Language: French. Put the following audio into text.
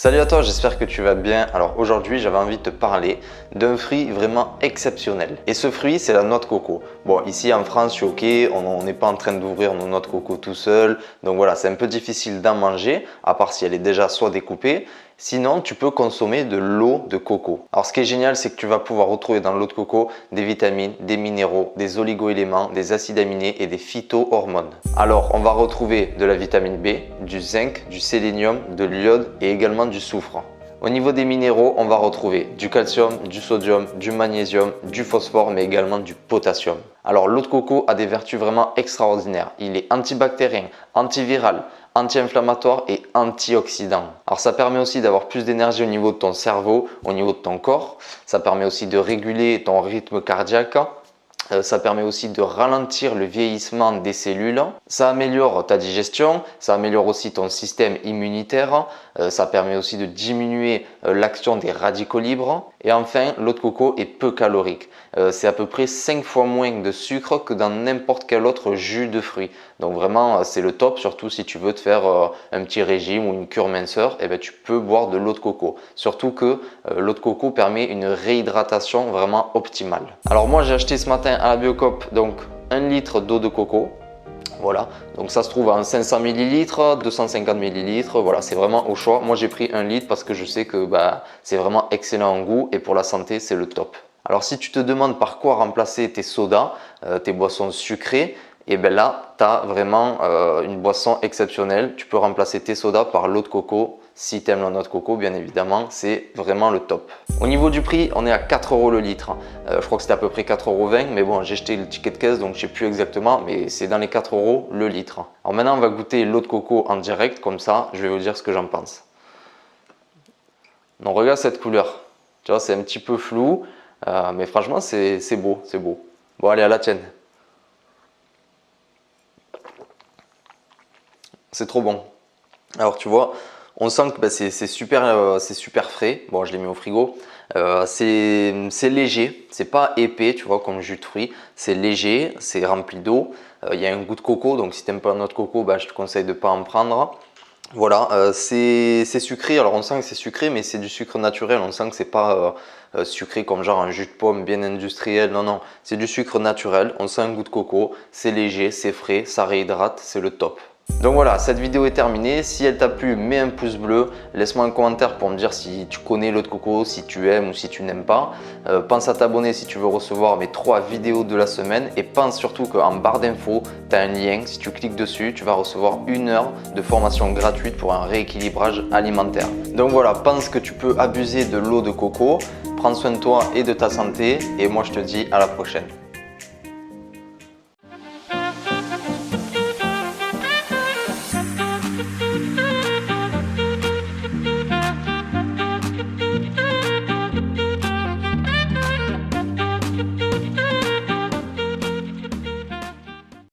Salut à toi, j'espère que tu vas bien. Alors aujourd'hui, j'avais envie de te parler d'un fruit vraiment exceptionnel. Et ce fruit, c'est la noix de coco. Bon, ici en France, je suis ok, on n'est pas en train d'ouvrir nos noix de coco tout seul. Donc voilà, c'est un peu difficile d'en manger, à part si elle est déjà soit découpée. Sinon, tu peux consommer de l'eau de coco. Alors ce qui est génial, c'est que tu vas pouvoir retrouver dans l'eau de coco des vitamines, des minéraux, des oligo-éléments, des acides aminés et des phytohormones. Alors, on va retrouver de la vitamine B, du zinc, du sélénium, de l'iode et également du soufre. Au niveau des minéraux, on va retrouver du calcium, du sodium, du magnésium, du phosphore, mais également du potassium. Alors l'eau de coco a des vertus vraiment extraordinaires. Il est antibactérien, antiviral, anti-inflammatoire et antioxydant. Alors ça permet aussi d'avoir plus d'énergie au niveau de ton cerveau, au niveau de ton corps. Ça permet aussi de réguler ton rythme cardiaque. Ça permet aussi de ralentir le vieillissement des cellules. Ça améliore ta digestion, ça améliore aussi ton système immunitaire. Ça permet aussi de diminuer l'action des radicaux libres. Et enfin, l'eau de coco est peu calorique. C'est à peu près 5 fois moins de sucre que dans n'importe quel autre jus de fruits. Donc vraiment, c'est le top, surtout si tu veux te faire un petit régime ou une cure minceur, et bien, tu peux boire de l'eau de coco. Surtout que l'eau de coco permet une réhydratation vraiment optimale. Alors moi, j'ai acheté ce matin à la Biocoop donc 1 litre d'eau de coco. Voilà, donc ça se trouve en 500 ml, 250 ml, voilà, c'est vraiment au choix. Moi j'ai pris 1 litre parce que je sais que c'est vraiment excellent en goût et pour la santé c'est le top. Alors si tu te demandes par quoi remplacer tes sodas, tes boissons sucrées, et bien là tu as vraiment une boisson exceptionnelle. Tu peux remplacer tes sodas par l'eau de coco. Si tu aimes la noix de coco, bien évidemment, c'est vraiment le top. Au niveau du prix, on est à 4 € le litre. Je crois que c'était à peu près 4,20 €, mais bon, j'ai jeté le ticket de caisse, donc je ne sais plus exactement, mais c'est dans les 4 € le litre. Alors maintenant, on va goûter l'eau de coco en direct, comme ça, je vais vous dire ce que j'en pense. Donc regarde cette couleur, tu vois, c'est un petit peu flou, mais franchement, c'est beau, c'est beau. Bon, allez, à la tienne. C'est trop bon. Alors tu vois, on sent que c'est super frais. Bon, je l'ai mis au frigo. C'est léger, c'est pas épais, tu vois, comme jus de fruits. C'est léger, c'est rempli d'eau. Il y a un goût de coco, donc si tu n'aimes pas la noix de coco, je te conseille de ne pas en prendre. Voilà, c'est sucré. Alors on sent que c'est sucré, mais c'est du sucre naturel. On sent que c'est pas sucré comme genre un jus de pomme bien industriel. Non, non, c'est du sucre naturel. On sent un goût de coco. C'est léger, c'est frais, ça réhydrate, c'est le top. Donc voilà, cette vidéo est terminée. Si elle t'a plu, mets un pouce bleu. Laisse-moi un commentaire pour me dire si tu connais l'eau de coco, si tu aimes ou si tu n'aimes pas. Pense à t'abonner si tu veux recevoir mes 3 vidéos de la semaine. Et pense surtout qu'en barre d'infos, tu as un lien. Si tu cliques dessus, tu vas recevoir 1 heure de formation gratuite pour un rééquilibrage alimentaire. Donc voilà, pense que tu peux abuser de l'eau de coco. Prends soin de toi et de ta santé. Et moi, je te dis à la prochaine.